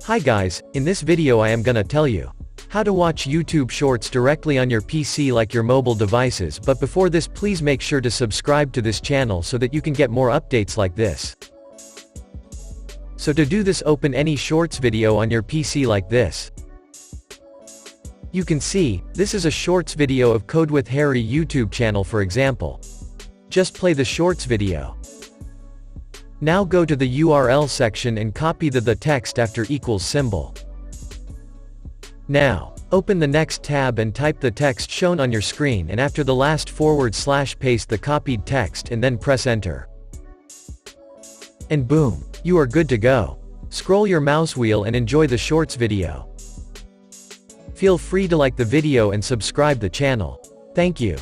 Hi guys, in this video I am gonna tell you how to watch YouTube Shorts directly on your PC like your mobile devices, but before this please make sure to subscribe to this channel so that you can get more updates like this. So to do this, open any Shorts video on your PC like this. You can see, this is a Shorts video of Code with Harry YouTube channel for example. Just play the Shorts video. Now go to the URL section and copy the text after equals symbol. Now, open the next tab and type the text shown on your screen, and after the last / paste the copied text and then press enter. And boom, you are good to go. Scroll your mouse wheel and enjoy the Shorts video. Feel free to like the video and subscribe the channel. Thank you.